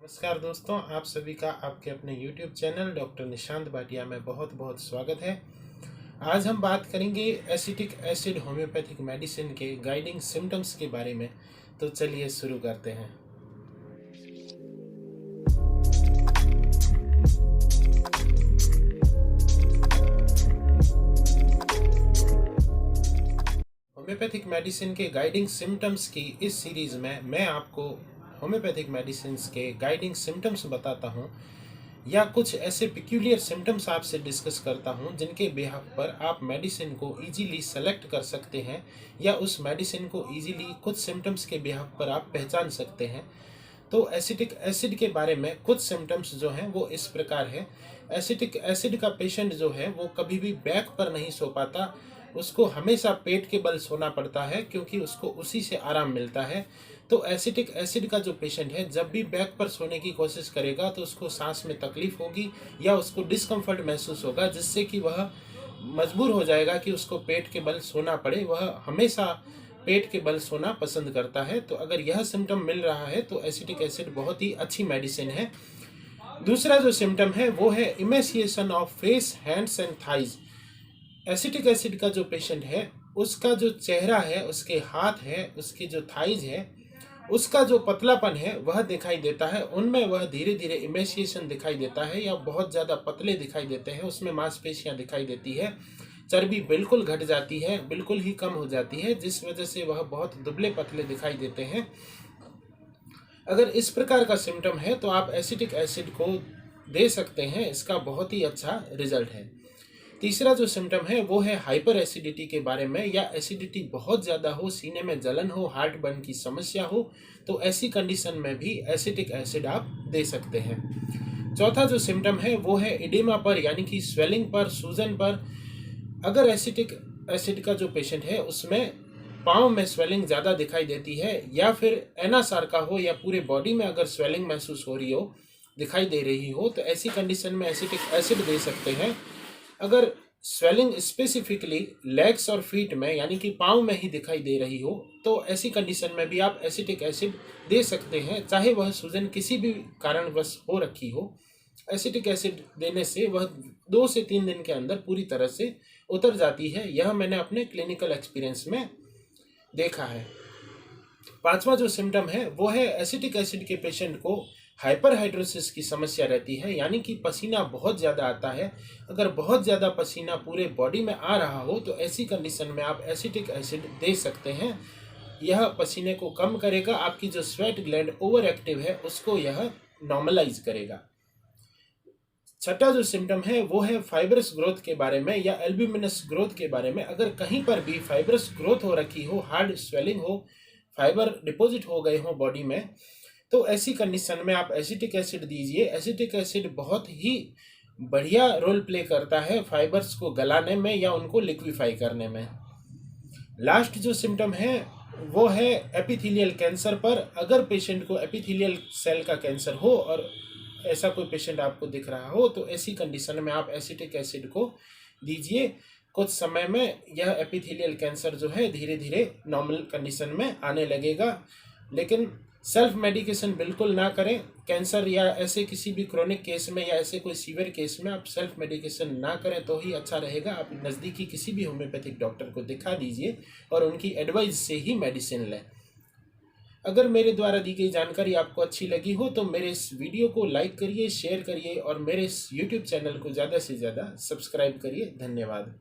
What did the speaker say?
नमस्कार दोस्तों, आप सभी का आपके अपने YouTube channel doctor Nishant Bhatia में बहुत बहुत स्वागत है। आज हम बात करेंगे एसिटिक एसिड होम्योपैथिक मेडिसिन के गाइडिंग सिम्टम्स के बारे में। तो चलिए शुरू करते हैं। होम्योपैथिक मेडिसिन के गाइडिंग सिम्टम्स की इस सीरीज़ में मैं आपको होम्योपैथिक मेडिसिन के गाइडिंग सिम्टम्स बताता हूँ या कुछ ऐसे पिक्यूलियर सिम्टम्स आपसे डिस्कस करता हूँ जिनके बिहाफ पर आप मेडिसिन को इजीली सेलेक्ट कर सकते हैं या उस मेडिसिन को इजीली कुछ सिम्टम्स के बिहाफ पर आप पहचान सकते हैं। तो एसिटिक एसिड के बारे में कुछ सिम्टम्स जो हैं वो इस प्रकार है। एसिटिक एसिड का पेशेंट जो है वो कभी भी बैक पर नहीं सो पाता, उसको हमेशा पेट के बल सोना पड़ता है क्योंकि उसको उसी से आराम मिलता है। तो एसिटिक एसिड का जो पेशेंट है जब भी बैक पर सोने की कोशिश करेगा तो उसको सांस में तकलीफ होगी या उसको डिस्कम्फर्ट महसूस होगा, जिससे कि वह मजबूर हो जाएगा कि उसको पेट के बल सोना पड़े। वह हमेशा पेट के बल सोना पसंद करता है। तो अगर यह सिम्टम मिल रहा है तो एसिटिक एसिड बहुत ही अच्छी मेडिसिन है। दूसरा जो सिम्टम है वो है emaciation of face, hands and thighs. Acetic acid का जो पेशेंट है उसका जो चेहरा है, उसके हाथ है, उसकी जो थाइज है, उसका जो पतलापन है वह दिखाई देता है। उनमें वह धीरे धीरे इमेसिएशन दिखाई देता है या बहुत ज़्यादा पतले दिखाई देते हैं, उसमें मांसपेशियां दिखाई देती है, चर्बी बिल्कुल घट जाती है, बिल्कुल ही कम हो जाती है, जिस वजह से वह बहुत दुबले पतले दिखाई देते हैं। अगर इस प्रकार का सिम्टम है तो आप एसिटिक एसिड को दे सकते हैं, इसका बहुत ही अच्छा रिजल्ट है। तीसरा जो सिम्टम है वो है हाइपर एसिडिटी के बारे में, या एसिडिटी बहुत ज़्यादा हो, सीने में जलन हो, हार्ट बर्न की समस्या हो, तो ऐसी कंडीशन में भी एसिटिक एसिड आप दे सकते हैं। चौथा जो सिम्टम है वो है इडिमा पर, यानी कि स्वेलिंग पर, सूजन पर। अगर एसिटिक एसिड का जो पेशेंट है उसमें पाँव में स्वेलिंग ज़्यादा दिखाई देती है या फिर एनासार का हो या पूरे बॉडी में अगर स्वेलिंग महसूस हो रही हो, दिखाई दे रही हो, तो ऐसी कंडीशन में एसिटिक एसिड दे सकते हैं। अगर स्वेलिंग स्पेसिफिकली लेग्स और फीट में, यानी कि पाँव में ही दिखाई दे रही हो, तो ऐसी कंडीशन में भी आप एसिटिक एसिड दे सकते हैं, चाहे वह सूजन किसी भी कारणवश हो रखी हो। एसिटिक एसिड देने से वह 2 से 3 दिन के अंदर पूरी तरह से उतर जाती है। यह मैंने अपने क्लिनिकल एक्सपीरियंस में देखा है। पांचवा जो सिम्टम है वो है एसिटिक एसिड के पेशेंट को हाइपरहाइड्रोसिस की समस्या रहती है, यानी कि पसीना बहुत ज़्यादा आता है। अगर बहुत ज़्यादा पसीना पूरे बॉडी में आ रहा हो तो ऐसी कंडीशन में आप एसिटिक एसिड दे सकते हैं। यह पसीने को कम करेगा, आपकी जो स्वेट ग्लैंड ओवर एक्टिव है उसको यह नॉर्मलाइज करेगा। छठा जो सिम्टम है वो है फाइब्रस ग्रोथ के बारे में या एल्ब्यूमिनस ग्रोथ के बारे में। अगर कहीं पर भी फाइब्रस ग्रोथ हो रखी हो, हार्ड स्वेलिंग हो, फाइबर डिपॉजिट हो गए हो बॉडी में, तो ऐसी कंडीशन में आप एसिटिक एसिड दीजिए। एसिटिक एसिड बहुत ही बढ़िया रोल प्ले करता है फाइबर्स को गलाने में या उनको लिक्विफाई करने में। लास्ट जो सिम्टम है वो है एपिथेलियल कैंसर पर। अगर पेशेंट को एपिथेलियल सेल का कैंसर हो और ऐसा कोई पेशेंट आपको दिख रहा हो तो ऐसी कंडीशन में आप एसिटिक एसिड को दीजिए। कुछ समय में यह एपिथेलियल कैंसर जो है धीरे धीरे नॉर्मल कंडीशन में आने लगेगा। लेकिन सेल्फ मेडिकेशन बिल्कुल ना करें। कैंसर या ऐसे किसी भी क्रोनिक केस में या ऐसे कोई सीवियर केस में आप सेल्फ मेडिकेशन ना करें तो ही अच्छा रहेगा। आप नज़दीकी किसी भी होम्योपैथिक डॉक्टर को दिखा दीजिए और उनकी एडवाइस से ही मेडिसिन लें। अगर मेरे द्वारा दी गई जानकारी आपको अच्छी लगी हो तो मेरे इस वीडियो को लाइक करिए, शेयर करिए और मेरे इस YouTube चैनल को ज़्यादा से ज़्यादा सब्सक्राइब करिए। धन्यवाद।